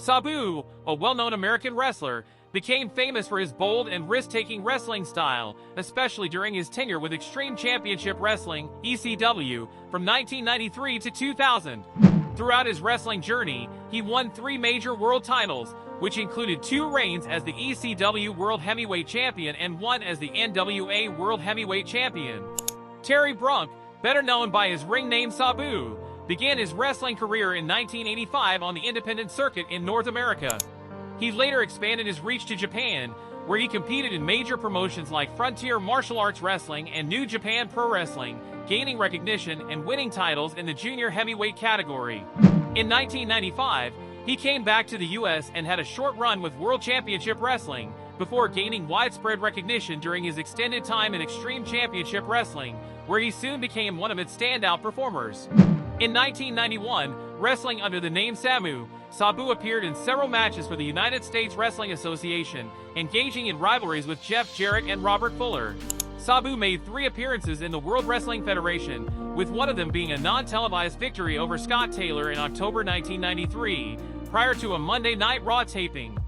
Sabu, a well-known American wrestler, became famous for his bold and risk-taking wrestling style, especially during his tenure with Extreme Championship Wrestling, ECW, from 1993 to 2000. Throughout his wrestling journey, he won 3 major world titles, which included 2 reigns as the ECW World Heavyweight Champion and 1 as the NWA World Heavyweight Champion. Terry Brunk, better known by his ring name Sabu, began his wrestling career in 1985 on the independent circuit in North America. He later expanded his reach to Japan, where he competed in major promotions like Frontier Martial Arts Wrestling and New Japan Pro Wrestling, gaining recognition and winning titles in the junior heavyweight category. In 1995, he came back to the US and had a short run with World Championship Wrestling, before gaining widespread recognition during his extended time in Extreme Championship Wrestling, where he soon became one of its standout performers. In 1991, wrestling under the name Sabu appeared in several matches for the United States Wrestling Association, engaging in rivalries with Jeff Jarrett and Robert Fuller. Sabu made 3 appearances in the World Wrestling Federation, with one of them being a non-televised victory over Scott Taylor in October 1993, prior to a Monday Night Raw taping.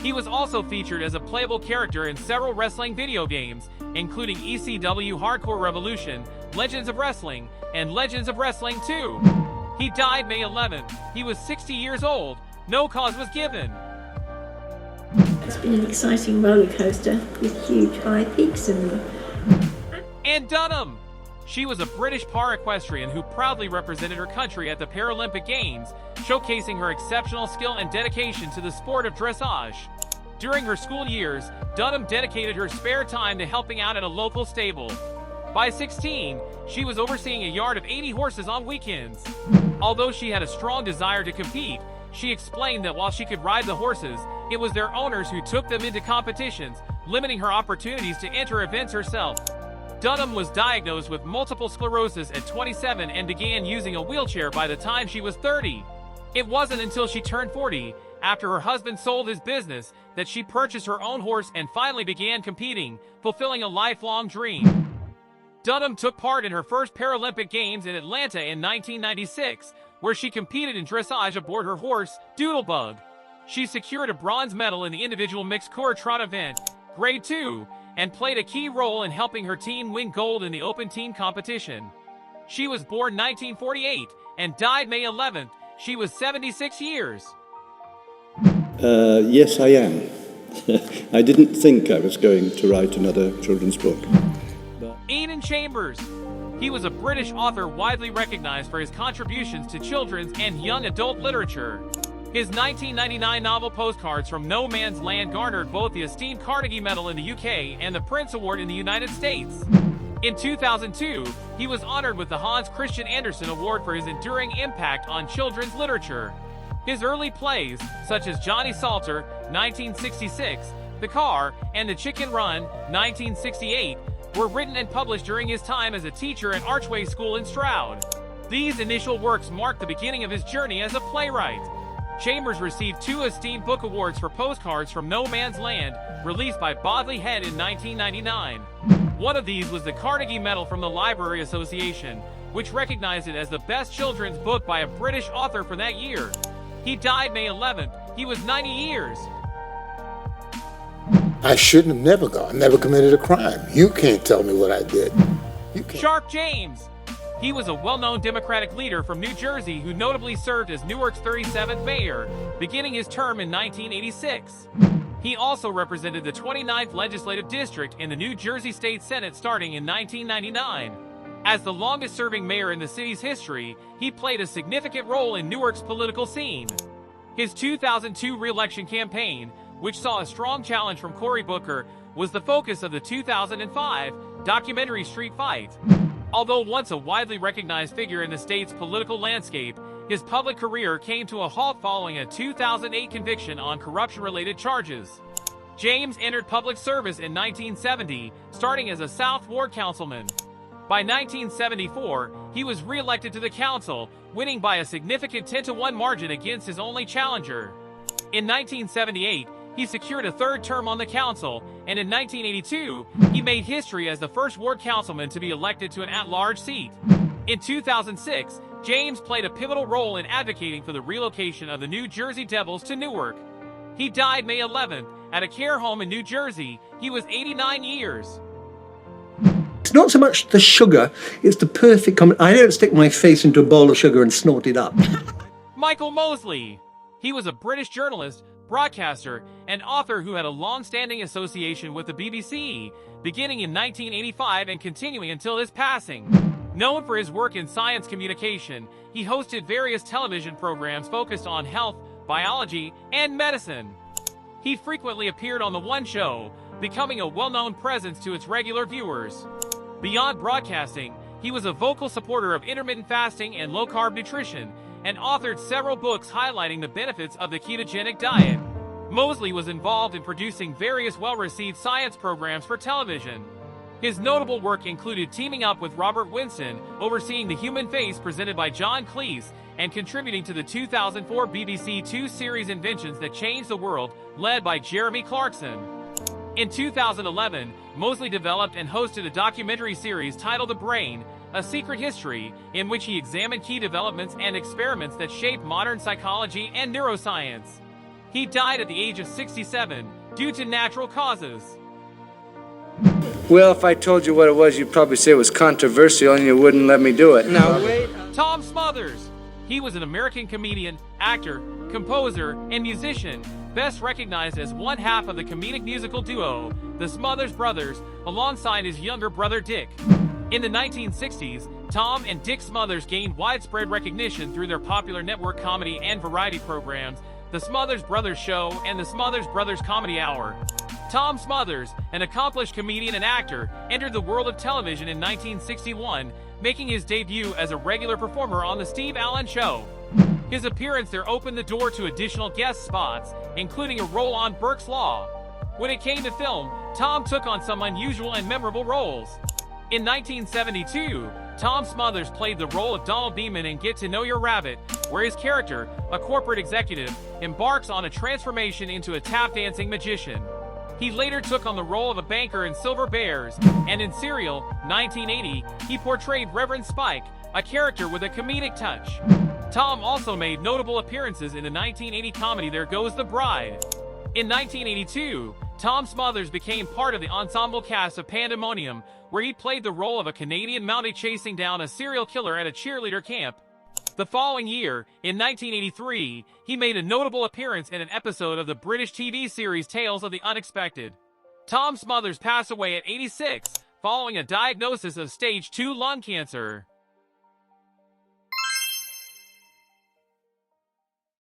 He was also featured as a playable character in several wrestling video games, including ECW Hardcore Revolution, Legends of Wrestling, and Legends of Wrestling 2. He died May 11th. He was 60 years old. No cause was given. It's been an exciting roller coaster with huge high peaks And Dunham! She was a British para-equestrian who proudly represented her country at the Paralympic Games, showcasing her exceptional skill and dedication to the sport of dressage. During her school years, Dunham dedicated her spare time to helping out at a local stable. By 16, she was overseeing a yard of 80 horses on weekends. Although she had a strong desire to compete, she explained that while she could ride the horses, it was their owners who took them into competitions, limiting her opportunities to enter events herself. Dunham was diagnosed with multiple sclerosis at 27 and began using a wheelchair by the time she was 30. It wasn't until she turned 40, after her husband sold his business, that she purchased her own horse and finally began competing, fulfilling a lifelong dream. Dunham took part in her first Paralympic Games in Atlanta in 1996, where she competed in dressage aboard her horse, Doodlebug. She secured a bronze medal in the individual mixed Cura Trot event, Grade 2, and played a key role in helping her team win gold in the open team competition. She was born 1948 and died May 11th. She was 76 years. Yes, I am. I didn't think I was going to write another children's book. Aan Chambers. He was a British author widely recognized for his contributions to children's and young adult literature. His 1999 novel Postcards from No Man's Land garnered both the esteemed Carnegie Medal in the UK and the Prince Award in the United States. In 2002, he was honored with the Hans Christian Andersen Award for his enduring impact on children's literature. His early plays, such as Johnny Salter, 1966, The Car, and The Chicken Run, 1968, were written and published during his time as a teacher at Archway School in Stroud. These initial works marked the beginning of his journey as a playwright. Chambers received 2 esteemed book awards for Postcards from No Man's Land, released by Bodley Head in 1999. One of these was the Carnegie Medal from the Library Association, which recognized it as the best children's book by a British author for that year. He died May 11th. He was 90 years. I shouldn't have never committed a crime. You can't tell me what I did. Shark James. He was a well-known Democratic leader from New Jersey who notably served as Newark's 37th mayor, beginning his term in 1986. He also represented the 29th Legislative District in the New Jersey State Senate starting in 1999. As the longest-serving mayor in the city's history, he played a significant role in Newark's political scene. His 2002 re-election campaign, which saw a strong challenge from Cory Booker, was the focus of the 2005 documentary Street Fight. Although once a widely recognized figure in the state's political landscape, his public career came to a halt following a 2008 conviction on corruption-related charges. James entered public service in 1970, starting as a South Ward councilman. By 1974, he was re-elected to the council, winning by a significant 10-1 margin against his only challenger. In 1978, he secured a 3rd term on the council, and in 1982, he made history as the first ward councilman to be elected to an at-large seat. In 2006, James played a pivotal role in advocating for the relocation of the New Jersey Devils to Newark. He died May 11th at a care home in New Jersey. He was 89 years. It's not so much the sugar, it's the perfect I don't stick my face into a bowl of sugar and snort it up. Michael Mosley. He was a British journalist, broadcaster, and author who had a long-standing association with the BBC, beginning in 1985 and continuing until his passing. Known for his work in science communication, he hosted various television programs focused on health, biology, and medicine. He frequently appeared on The One Show, becoming a well-known presence to its regular viewers. Beyond broadcasting, he was a vocal supporter of intermittent fasting and low-carb nutrition, and authored several books highlighting the benefits of the ketogenic diet. Mosley was involved in producing various well-received science programs for television. His notable work included teaming up with Robert Winston, overseeing The Human Face presented by John Cleese, and contributing to the 2004 BBC 2 series Inventions That Changed the World, led by Jeremy Clarkson. In 2011, Mosley developed and hosted a documentary series titled The Brain, A Secret History, in which he examined key developments and experiments that shaped modern psychology and neuroscience. He died at the age of 67, due to natural causes. Well, if I told you what it was, you'd probably say it was controversial and you wouldn't let me do it. Now wait. Tom Smothers. He was an American comedian, actor, composer, and musician, best recognized as one half of the comedic musical duo, the Smothers Brothers, alongside his younger brother Dick. In the 1960s, Tom and Dick Smothers gained widespread recognition through their popular network comedy and variety programs, The Smothers Brothers Show and The Smothers Brothers Comedy Hour. Tom Smothers, an accomplished comedian and actor, entered the world of television in 1961, making his debut as a regular performer on The Steve Allen Show. His appearance there opened the door to additional guest spots, including a role on Burke's Law. When it came to film, Tom took on some unusual and memorable roles. In 1972, Tom Smothers played the role of Donald Beeman in Get to Know Your Rabbit, where his character, a corporate executive, embarks on a transformation into a tap-dancing magician. He later took on the role of a banker in Silver Bears, and in Serial, 1980, he portrayed Reverend Spike, a character with a comedic touch. Tom also made notable appearances in the 1980 comedy There Goes the Bride. In 1982, Tom Smothers became part of the ensemble cast of Pandemonium, where he played the role of a Canadian Mountie chasing down a serial killer at a cheerleader camp. The following year, in 1983, he made a notable appearance in an episode of the British TV series Tales of the Unexpected. Tom Smothers passed away at 86, following a diagnosis of stage 2 lung cancer.